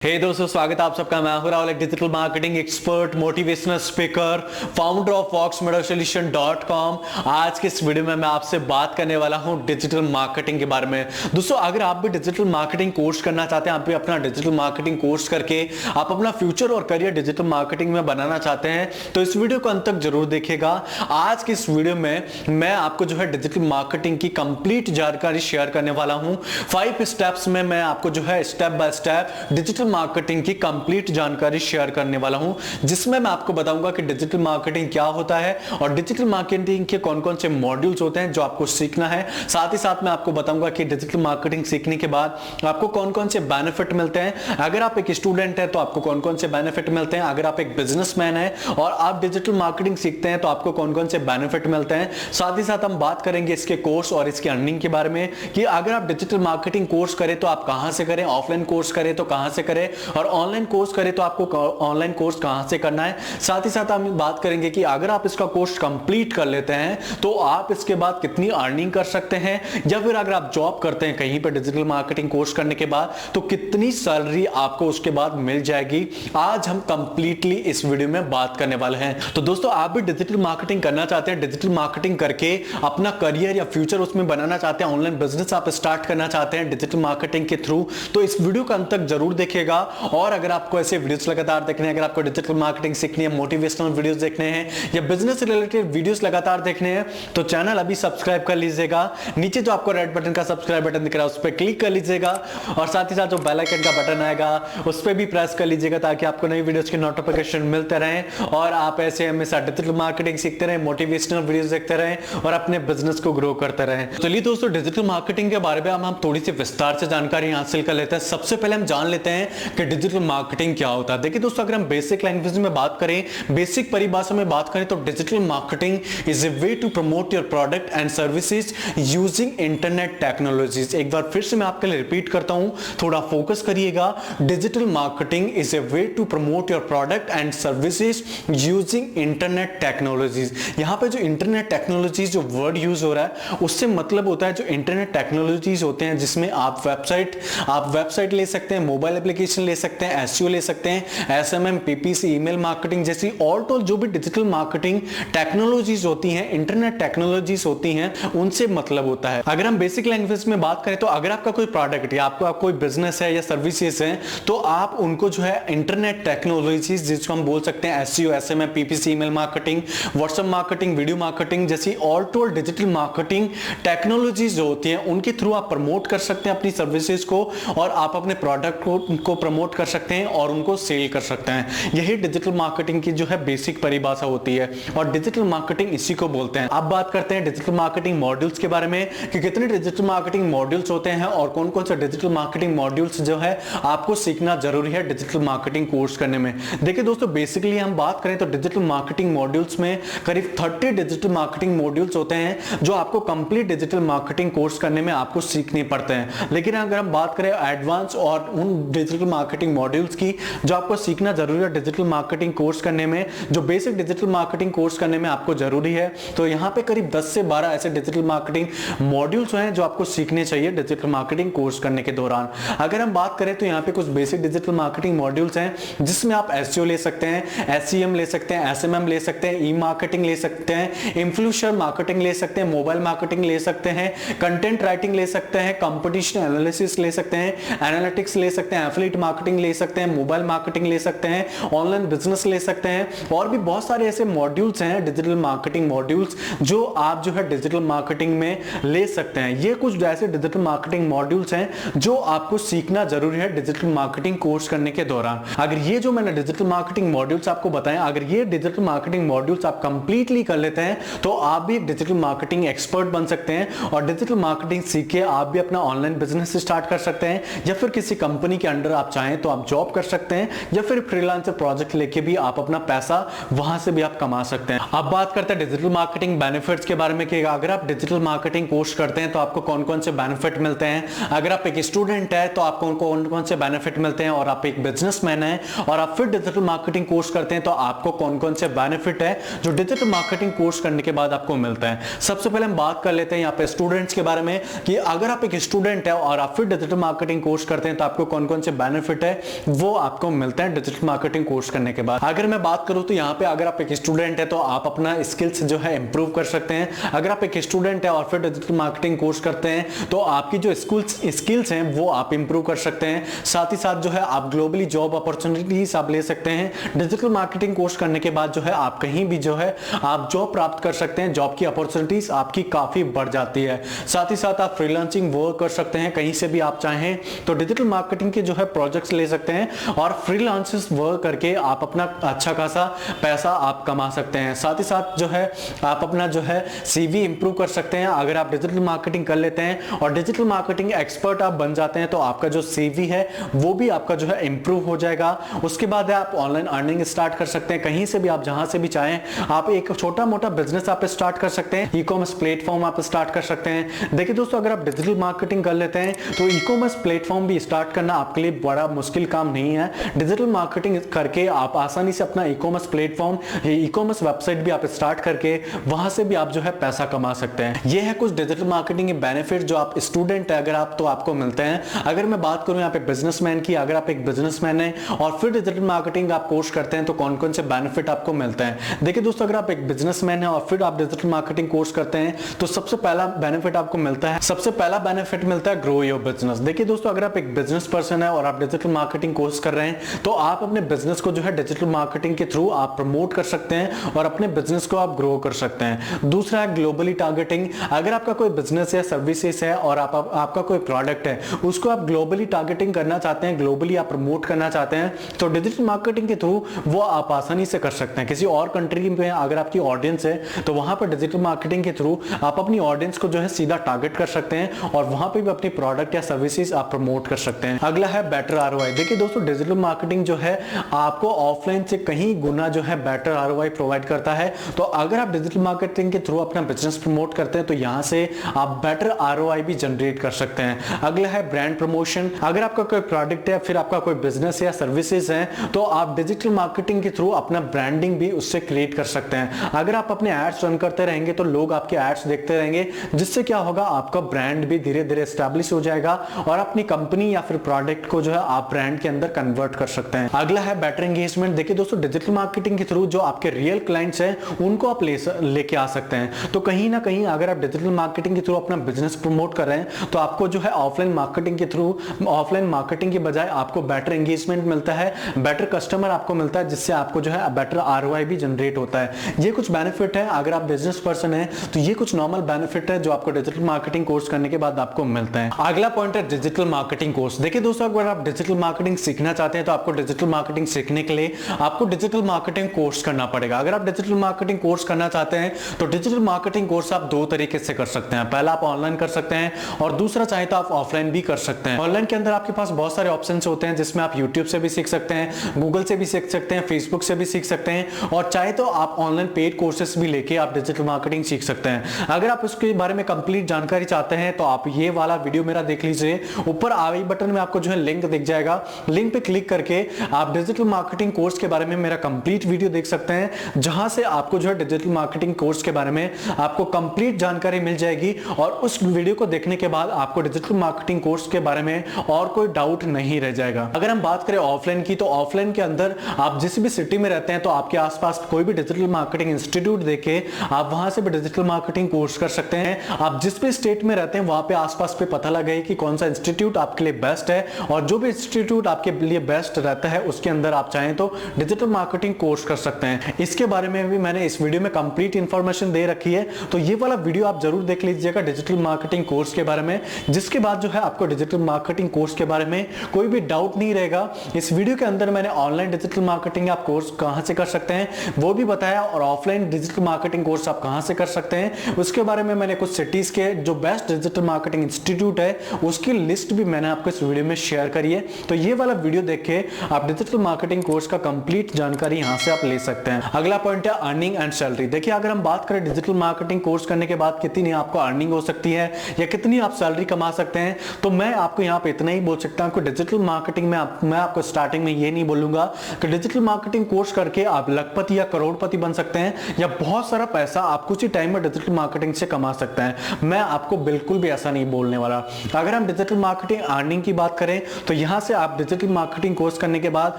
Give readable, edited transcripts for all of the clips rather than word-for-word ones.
हे दोस्तों, स्वागत है आप सबका। मैं हूं राहुल, एक digital marketing expert, motivational speaker, founder of foxmetasolution.com। आज के इस वीडियो में मैं आपसे बात करने वाला हूं डिजिटल मार्केटिंग के बारे में। दोस्तों, अगर आप भी डिजिटल मार्केटिंग कोर्स करना चाहते हैं, आप भी अपना डिजिटल मार्केटिंग कोर्स करके आप अपना फ्यूचर और करियर डिजिटल मार्केटिंग में बनाना चाहते हैं, तो इस वीडियो को अंत तक जरूर देखिएगा। आज की इस वीडियो में मैं आपको जो है डिजिटल मार्केटिंग की कंप्लीट जानकारी शेयर करने वाला हूं। 5 स्टेप्स में मैं आपको जो है step by step digital marketing की कंप्लीट जानकारी शेयर करने वाला हूं, जिसमें मैं आपको बताऊंगा कि डिजिटल मार्केटिंग क्या होता है और डिजिटल मार्केटिंग के कौन-कौन से मॉड्यूल्स होते हैं जो आपको सीखना है। साथ ही साथ मैं आपको बताऊंगा कि डिजिटल मार्केटिंग सीखने के बाद आपको कौन-कौन से बेनिफिट मिलते हैं। अगर आप एक स्टूडेंट हैं तो आपको कौन-कौन से बेनिफिट मिलते हैं। अगर आप एक बिजनेसमैन हैं और आप डिजिटल मार्केटिंग सीखते हैं तो आपको कौन-कौन से बेनिफिट मिलते हैं। साथ ही साथ हम बात करेंगे इसके कोर्स और इसकी अर्निंग के बारे में कि अगर आप डिजिटल मार्केटिंग कोर्स करें तो आप कहां से करें, ऑफलाइन कोर्स करें तो कहां से करें और ऑनलाइन कोर्स करें तो आपको ऑनलाइन कोर्स कहां से करना है। साथ ही साथ हम बात करेंगे कि अगर आप इसका कोर्स कंप्लीट कर लेते हैं तो आप इसके बाद कितनी अर्निंग कर सकते हैं, या फिर अगर आप जॉब करते हैं कहीं पर डिजिटल मार्केटिंग कोर्स करने के बाद तो कितनी सैलरी आपको उसके बाद मिल जाएगी। आज हम कंप्लीटली इस वीडियो में बात करने वाले हैं। तो दोस्तों, आप भी डिजिटल मार्केटिंग करना चाहते हैं, डिजिटल मार्केटिंग करके अपना करियर या फ्यूचर उसमें बनाना चाहते हैं, ऑनलाइन बिजनेस आप स्टार्ट करना चाहते हैं डिजिटल मार्केटिंग के थ्रू, तो इस वीडियो का अंत तक जरूर देखिएगा। और अगर आपको ऐसे वीडियोस लगातार देखने हैं, अगर आपको डिजिटल मार्केटिंग सीखनी है, मोटिवेशनल वीडियोस देखने हैं या बिजनेस से रिलेटेड वीडियोस लगातार देखने हैं, तो चैनल अभी सब्सक्राइब कर लीजिएगा। नीचे जो आपको रेड बटन का सब्सक्राइब बटन दिख रहा है उस पर क्लिक कर लीजिएगा और साथ ही साथ जो बेल आइकन का बटन आएगा उस पर भी प्रेस कर लीजिएगा, ताकि आपको नई वीडियोस की नोटिफिकेशन मिलते रहें और आप ऐसे हमेशा डिजिटल मार्केटिंग सीखते रहें, मोटिवेशनल वीडियोस देखते रहें और अपने बिजनेस को ग्रो करते रहें। चलिए दोस्तों, डिजिटल मार्केटिंग के बारे में हम थोड़ी सी विस्तार से जानकारी हासिल कर लेते हैं। सबसे पहले हम जान लेते हैं कि डिजिटल मार्केटिंग क्या होता है। देखिए दोस्तों, अगर हम बेसिक लैंग्वेज में बात करें, बेसिक परिभाषा में बात करें तो digital marketing is a way to promote your product and services using internet technologies. एक बार फिर से मैं आपके लिए रिपीट करता हूं, थोड़ा फोकस करिएगा। Digital marketing is a way to promote your product and services using internet technologies. यहां पे जो इंटरनेट टेक्नोलॉजीज जो वर्ड यूज हो रहा है उससे मतलब होता है जो इंटरनेट टेक्नोलॉजीज होते हैं, जिसमें आप वेबसाइट ले सकते हैं, मोबाइल एप्लीकेशन ले सकते हैं, एसईओ ले सकते हैं, एसएमएम, पीपीसी, ईमेल मार्केटिंग जैसी ऑल टोल जो भी डिजिटल मार्केटिंग टेक्नोलॉजीज होती हैं, इंटरनेट टेक्नोलॉजीज होती हैं, उनसे मतलब होता है। अगर हम बेसिक लैंग्वेज में बात करें तो अगर आपका कोई प्रोडक्ट या आपका कोई बिजनेस है या सर्विसेज है तो आप उनको जो है इंटरनेट टेक्नोलॉजीज, जिसको हम बोल सकते हैं SEO, SMM, PPC, email marketing, WhatsApp marketing, video marketing जैसी all tool digital marketing technologies जो होती हैं उनके थ्रू आप प्रमोट कर सकते हैं अपनी सर्विसेज को और आप अपने प्रोडक्ट को प्रमोट कर सकते हैं और उनको सेल कर सकते हैं। यही डिजिटल मार्केटिंग की जो है बेसिक परिभाषा होती है और डिजिटल मार्केटिंग इसी को बोलते हैं। अब बात करते हैं डिजिटल मार्केटिंग मॉड्यूल्स के बारे में कि कितने डिजिटल मार्केटिंग मॉड्यूल्स होते हैं और कौन कौन से डिजिटल मार्केटिंग मॉड्यूल्स जो है आपको सीखना जरूरी है डिजिटल मार्केटिंग कोर्स करने में। देखिए दोस्तों, बेसिकली हम बात करें तो डिजिटल मार्केटिंग मॉड्यूल्स में करीब 30 डिजिटल मार्केटिंग मॉड्यूल्स होते हैं जो आपको कंप्लीट डिजिटल मार्केटिंग कोर्स करने में आपको सीखने पड़ते हैं। लेकिन अगर हम बात करें एडवांस और उन डिजिटल मार्केटिंग मॉड्यूल्स की जो आपको सीखना जरूरी है डिजिटल मार्केटिंग कोर्स करने में, जो बेसिक डिजिटल मार्केटिंग कोर्स करने में आपको जरूरी है, तो यहां पे करीब 10 से 12 ऐसे डिजिटल मार्केटिंग मॉड्यूल्स हैं जो आपको सीखने चाहिए डिजिटल मार्केटिंग कोर्स करने के दौरान। अगर हम बात करें तो यहां पे कुछ बेसिक डिजिटल मार्केटिंग मॉड्यूल्स हैं जिसमें आप एसईओ ले सकते हैं, एसईएम ले सकते हैं, एसएमएम ले सकते हैं, ई मार्केटिंग ले सकते हैं, इन्फ्लुएंसर मार्केटिंग ले सकते हैं, मोबाइल मार्केटिंग ले सकते हैं, कंटेंट राइटिंग ले सकते हैं, कंपटीशन एनालिसिस ले सकते हैं, एनालिटिक्स ले सकते हैं, एफिलिएट मार्केटिंग ले सकते हैं, मोबाइल मार्केटिंग ले सकते हैं, ऑनलाइन बिजनेस ले सकते हैं और भी बहुत सारे ऐसे मॉड्यूल्स हैं डिजिटल मार्केटिंग मॉड्यूल्स जो आप जो है डिजिटल मार्केटिंग में ले सकते हैं। ये कुछ ऐसे डिजिटल मार्केटिंग मॉड्यूल्स हैं जो आपको सीखना जरूरी है डिजिटल मार्केटिंग कोर्स करने के दौरान। अगर ये जो मैंने डिजिटल मार्केटिंग मॉड्यूल्स आपको बताएं, अगर ये डिजिटल मार्केटिंग मॉड्यूल्स आप कंप्लीटली कर लेते हैं तो आप भी एक डिजिटल मार्केटिंग एक्सपर्ट बन सकते हैं और डिजिटल मार्केटिंग सीख के आप भी अपना ऑनलाइन बिजनेस स्टार्ट कर सकते हैं या फिर किसी कंपनी के अंडर आप चाहें तो आप जॉब कर सकते हैं या फिर फ्रीलांसर प्रोजेक्ट लेके भी आप अपना पैसा वहां से भी आप कमा सकते हैं। अब बात करते हैं डिजिटल मार्केटिंग बेनिफिट्स के बारे में कि अगर आप डिजिटल मार्केटिंग कोर्स करते हैं तो आपको कौन कौन से बेनिफिट मिलते हैं। अगर आप एक स्टूडेंट है तो आपको कौन कौन से बेनिफिट मिलते हैं और आप एक बिजनेसमैन है और आप फिर डिजिटल मार्केटिंग कोर्स करते हैं तो आपको कौन कौन से बेनिफिट है जो डिजिटल मार्केटिंग कोर्स करने के बाद आपको मिलता है। सबसे पहले हम बात कर लेते हैं यहाँ पे स्टूडेंट्स के बारे में कि अगर आप एक स्टूडेंट है और आप फिर डिजिटल मार्केटिंग कोर्स करते हैं तो आपको कौन कौन से बेनिफिट है वो आपको मिलते हैं डिजिटल मार्केटिंग कोर्स करने के बाद। अगर मैं बात करूं तो यहाँ पे अगर आप एक स्टूडेंट है तो आप अपना स्किल्स जो है इंप्रूव कर सकते हैं। अगर आप एक स्टूडेंट है और फिर डिजिटल मार्केटिंग कोर्स करते हैं तो आपकी जो स्किल्स हैं वो आप इंप्रूव कर सकते हैं। साथ ही साथ जो है आप ग्लोबली जॉब अपॉर्चुनिटीज आप ले सकते हैं। डिजिटल मार्केटिंग कोर्स करने के बाद जो है आप कहीं भी जो है आप जॉब प्राप्त कर सकते हैं। जॉब की अपॉर्चुनिटीज आपकी काफी बढ़ जाती है। साथ ही साथ आप फ्रीलांसिंग वर्क कर सकते हैं, कहीं से भी आप चाहें तो डिजिटल मार्केटिंग के जो है प्रोजेक्ट्स ले सकते हैं और फ्रीलांसिंग वर्क करके आप अपना अच्छा खासा पैसा आप कमा सकते हैं। साथ ही साथ जो है आप अपना जो है सीवी इंप्रूव कर सकते हैं। अगर आप डिजिटल मार्केटिंग कर लेते हैं और डिजिटल मार्केटिंग एक्सपर्ट आप बन जाते हैं तो आपका जो सीवी है वो भी आपका जो है इंप्रूव हो जाएगा। उसके बाद आप ऑनलाइन अर्निंग स्टार्ट कर सकते हैं, कहीं से भी आप जहां से भी चाहें आप एक छोटा मोटा बिजनेस आप स्टार्ट कर सकते हैं। ई कॉमर्स प्लेटफॉर्म आप स्टार्ट कर सकते हैं। देखिए दोस्तों, अगर आप डिजिटल मार्केटिंग कर लेते हैं तो ई कॉमर्स प्लेटफॉर्म भी स्टार्ट करना आपके लिए बड़ा मुश्किल काम नहीं है। डिजिटल मार्केटिंग करके आप आसानी से अपना e commerce platform, e commerce website भी आप स्टार्ट करके वहां से भी आप जो है पैसा कमा सकते हैं। ये है कुछ डिजिटल मार्केटिंग के बेनिफिट जो आप स्टूडेंट है अगर आप तो आपको मिलते हैं। अगर मैं बात करूं यहाँ पे बिजनेसमैन की, अगर आप एक बिजनेसमैन है और फिर डिजिटल मार्केटिंग आप कोर्स करते हैं तो कौन कौन से बेनिफिट आपको मिलते हैं। देखिए दोस्तों, अगर आप एक बिजनेसमैन है और फिर आप डिजिटल मार्केटिंग कोर्स करते हैं तो सबसे पहला बेनिफिट आपको मिलता है, सबसे पहला बेनिफिट मिलता है ग्रो योर बिजनेस। देखिए दोस्तों, अगर आप एक बिजनेस पर्सन है और आप डिजिटल मार्केटिंग कोर्स कर रहे हैं तो आप अपने बिजनेस को जो है डिजिटल मार्केटिंग के थ्रू आप प्रमोट कर सकते हैं और अपने बिजनेस को आप ग्रो कर सकते हैं। दूसरा है ग्लोबली टारगेटिंग। अगर आपका कोई बिजनेस है, सर्विसेज है और आपका कोई प्रोडक्ट है उसको आप ग्लोबली टारगेटिंग करना चाहते हैं, ग्लोबली आप प्रमोट करना चाहते हैं तो डिजिटल मार्केटिंग के थ्रू वो आप आसानी से कर सकते हैं। किसी और कंट्री में अगर आपकी ऑडियंस है तो वहां पर डिजिटल मार्केटिंग के थ्रू आप अपनी ऑडियंस को जो है सीधा टारगेट कर सकते हैं और वहां पे भी अपनी प्रोडक्ट या सर्विसेज आप प्रमोट कर सकते हैं। अगला है बेटर आरओआई। देखिए दोस्तों, डिजिटल मार्केटिंग जो है आपको ऑफलाइन से कहीं गुना जो है बेटर आरओआई प्रोवाइड करता है। तो अगर आप डिजिटल मार्केटिंग के थ्रू अपना बिजनेस प्रमोट करते हैं तो यहां से आप बेटर आरओआई भी जनरेट कर सकते हैं। अगला है ब्रांड प्रमोशन। अगर आपका कोई प्रोडक्ट है, फिर आपका कोई बिजनेस या सर्विसेज है तो आप डिजिटल मार्केटिंग के थ्रू अपना ब्रांडिंग भी उससे क्रिएट कर सकते हैं। अगर आप अपने एड्स रन करते रहेंगे तो लोग आपके एड्स देखते रहेंगे, जिससे क्या होगा, आपका ब्रांड भी धीरे धीरे एस्टैब्लिश हो जाएगा और अपनी कंपनी या फिर प्रोडक्ट को जो है आप ब्रांड के अंदर कन्वर्ट कर सकते हैं। अगला है बेटर एंगेजमेंट। देखिए दोस्तों, डिजिटल मार्केटिंग के थ्रू जो आपके रियल क्लाइंट्स हैं उनको आप लेके आ सकते हैं। तो कहीं ना कहीं अगर आप डिजिटल मार्केटिंग के थ्रू अपना बिजनेस प्रमोट कर रहे हैं तो आपको जो है ऑफलाइन मार्केटिंग के थ्रू, ऑफलाइन मार्केटिंग के बजाय आपको बेटर एंगेजमेंट मिलता है, बेटर कस्टमर आपको मिलता है, जिससे आपको जो है बेटर आरओआई भी जनरेट होता है। ये कुछ बेनिफिट है। अगर आप बिजनेस पर्सन है तो ये कुछ नॉर्मल बेनिफिट है जो आपको डिजिटल मार्केटिंग कोर्स करने के बाद आपको मिलता है। अगला पॉइंट है डिजिटल मार्केटिंग कोर्स। देखिए दोस्तों, अगर आप डिजिटल मार्केटिंग सीखना चाहते हैं तो आपको डिजिटल मार्केटिंग सीखने के लिए आपको डिजिटल मार्केटिंग कोर्स करना पड़ेगा। अगर आप डिजिटल मार्केटिंग कोर्स करना चाहते हैं तो डिजिटल मार्केटिंग कोर्स आप दो तरीके से कर सकते हैं। पहला आप ऑनलाइन कर सकते हैं और दूसरा चाहे तो आप ऑफलाइन भी कर सकते हैं। ऑनलाइन के अंदर आपके पास बहुत सारे ऑप्शंस होते हैं जिसमें आप यूट्यूब से भी सीख सकते हैं, गूगल से भी सीख सकते हैं, फेसबुक से भी सीख सकते हैं और चाहे तो आप ऑनलाइन पेड कोर्सेस भी लेके आप डिजिटल मार्केटिंग सीख सकते हैं। अगर आप उसके बारे में कंप्लीट जानकारी चाहते हैं तो आप ये वाला वीडियो मेरा देख लीजिए। ऊपर आई बटन में आपको जो है लिंक दिख जाएगा, लिंक पे क्लिक करके आप डिजिटल मार्केटिंग कोर्स के बारे में मेरा कंप्लीट वीडियो देख सकते हैं, जहां से आपको जो है डिजिटल मार्केटिंग कोर्स के बारे में आपको कंप्लीट जानकारी मिल जाएगी और उस वीडियो को देखने के बाद आपको डिजिटल मार्केटिंग कोर्स के बारे में और कोई डाउट नहीं रह जाएगा। अगर हम बात करें ऑफलाइन की तो ऑफलाइन के अंदर आप जिस भी सिटी में रहते हैं तो आपके आसपास कोई भी डिजिटल मार्केटिंग इंस्टीट्यूट देके आप वहां से भी डिजिटल मार्केटिंग कोर्स कर सकते हैं। आप जिस भी स्टेट में रहते हैं वहां पे आसपास पे पता लगे कि कौन सा इंस्टीट्यूट आपके लिए बेस्ट है और जो भी इंस्टीट्यूट आपके लिए बेस्ट रहता है उसके अंदर आप चाहें तो डिजिटल मार्केटिंग कोर्स कर सकते हैं। इसके बारे में भी मैंने इस वीडियो में कंप्लीट इंफॉर्मेशन दे रखी है, तो ये वाला वीडियो आप जरूर देख लीजिएगा डिजिटल मार्केटिंग कोर्स के बारे में, जिसके बाद जो है आपको डिजिटल मार्केटिंग कोर्स के बारे में कोई भी डाउट नहीं रहेगा। इस वीडियो के अंदर मैंने ऑनलाइन डिजिटल मार्केटिंग आप कोर्स कहां से कर सकते हैं वो भी बताया और ऑफलाइन डिजिटल मार्केटिंग कोर्स आप कहां से कर सकते हैं उसके बारे में मैंने कुछ सिटीज के जो बेस्ट डिजिटल मार्केटिंग इंस्टीट्यूट है उसकी लिस्ट भी मैंने आपको इस वीडियो में शेयर करी है। तो ये वाला वीडियो देख के आप डिजिटल मार्केटिंग कोर्स का कंप्लीट जानकारी यहां से आप ले सकते हैं। अगला पॉइंट है अर्निंग एंड सैलरी। देखिए, अगर हम बात करें डिजिटल मार्केटिंग कोर्स करने के बाद कितनी आपको अर्निंग हो सकती है या कितनी आप सैलरी कमा सकते हैं, तो मैं आपको यहां पे इतना ही बोल सकता हूं कि डिजिटल मार्केटिंग में मैं आपको स्टार्टिंग में ये नहीं बोलूंगा कि डिजिटल मार्केटिंग कोर्स करके आप लखपति या करोड़पति बन सकते हैं या बहुत सारा पैसा आप कुछ ही टाइम में डिजिटल मार्केटिंग से कमा सकते हैं। मैं आपको बिल्कुल भी ऐसा नहीं बोलने वाला। अगर हम डिजिटल मार्केटिंग अर्निंग की बात करें तो यहाँ से आप डिजिटल मार्केटिंग कोर्स करने के बाद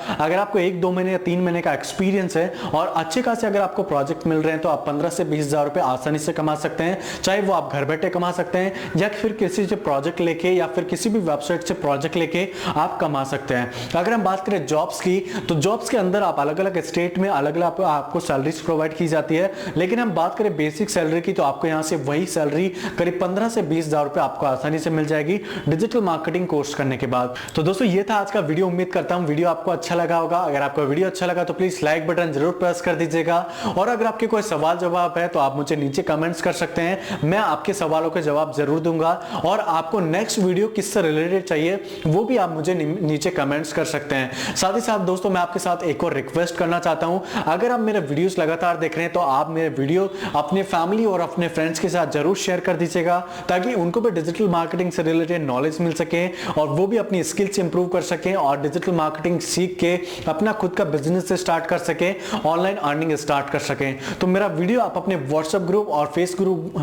अगर आपको 1-2 महीने या 3 महीने का एक्सपीरियंस है और अच्छे खासे अगर आपको प्रोजेक्ट मिल रहे हैं तो आप 15 से 20 हजार रुपए आसानी से कमा सकते हैं। चाहे वो आप घर बैठे कमा सकते हैं या फिर किसी से प्रोजेक्ट लेके या फिर किसी भी वेबसाइट से प्रोजेक्ट लेके आप कमा सकते हैं। अगर हम बात करें जॉब्स की, तो जॉब्स के अंदर आप अलग अलग स्टेट में अलग अलग आपको सैलरीज प्रोवाइड की जाती है, लेकिन हम बात करें बेसिक सैलरी की तो आपको यहाँ से वही सैलरी करीब 15 से 20 हजार रुपए आपको आसानी से मिल जाएगी डिजिटल मार्केटिंग कोर्स करने के बाद। तो दोस्तों ये था आज का वीडियो। उम्मीद करता हूं वीडियो आपको अच्छा लगा होगा। अगर आपको वीडियो अच्छा लगा तो प्लीज लाइक बटन जरूर प्रेस कर दीजिएगा और अगर आपके कोई सवाल जवाब है तो आप मुझे नीचे कमेंट्स कर सकते हैं, मैं आपके सवालों के जवाब जरूर दूंगा। और आपको नेक्स्ट वीडियो किससे रिलेटेड चाहिए वो भी आप मुझे नीचे कमेंट्स कर सकते हैं। साथ ही साथ दोस्तों मैं आपके साथ एक और रिक्वेस्ट करना चाहता हूं, अगर आप मेरे वीडियोस लगातार देख रहे हैं तो आप मेरे वीडियो अपने फैमिली और अपने फ्रेंड्स के साथ जरूर शेयर कर दीजिएगा ताकि उनको भी डिजिटल मार्केटिंग से रिलेटेड नॉलेज मिल सके और वो भी अपनी स्किल्स इंप्रूव कर सकें और डिजिटल मार्केटिंग सीख के अपना खुद का बिजनेस स्टार्ट कर सके, ऑनलाइन अर्निंग स्टार्ट कर सकें। तो मेरा वीडियो आप अपने व्हाट्सएप ग्रुप और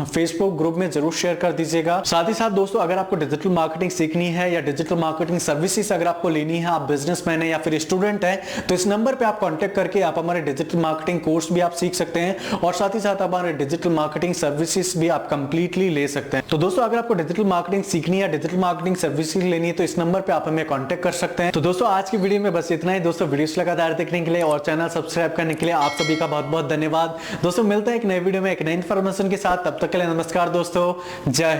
फेसबुक ग्रुप में जरूर शेयर कर दीजिएगा। साथ ही साथ दोस्तों अगर आपको डिजिटल मार्केटिंग सीखनी है या डिजिटल मार्केटिंग सर्विसेज अगर आपको लेनी है, आप बिजनेसमैन है या फिर स्टूडेंट है, तो इस नंबर पे आप कांटेक्ट करके आप हमारे डिजिटल मार्केटिंग कोर्स भी आप सीख सकते हैं और साथ ही साथ हमारे डिजिटल मार्केटिंग सर्विसेज भी आप कंप्लीटली ले सकते हैं। तो दोस्तों अगर आपको डिजिटल मार्केटिंग सीखनी है, डिजिटल मार्केटिंग सर्विसेज लेनी है तो इस नंबर पे आप हमें कांटेक्ट कर सकते हैं। तो दोस्तों आज की वीडियो में बस इतना ही। दोस्तों वीडियोस लगातार देखने के लिए और चैनल सब्सक्राइब करने के लिए आप सभी का बहुत बहुत धन्यवाद। दोस्तों मिलते हैं एक नए वीडियो में एक नई इंफॉर्मेशन के साथ, तब तक के लिए नमस्कार दोस्तों, जय हिंद।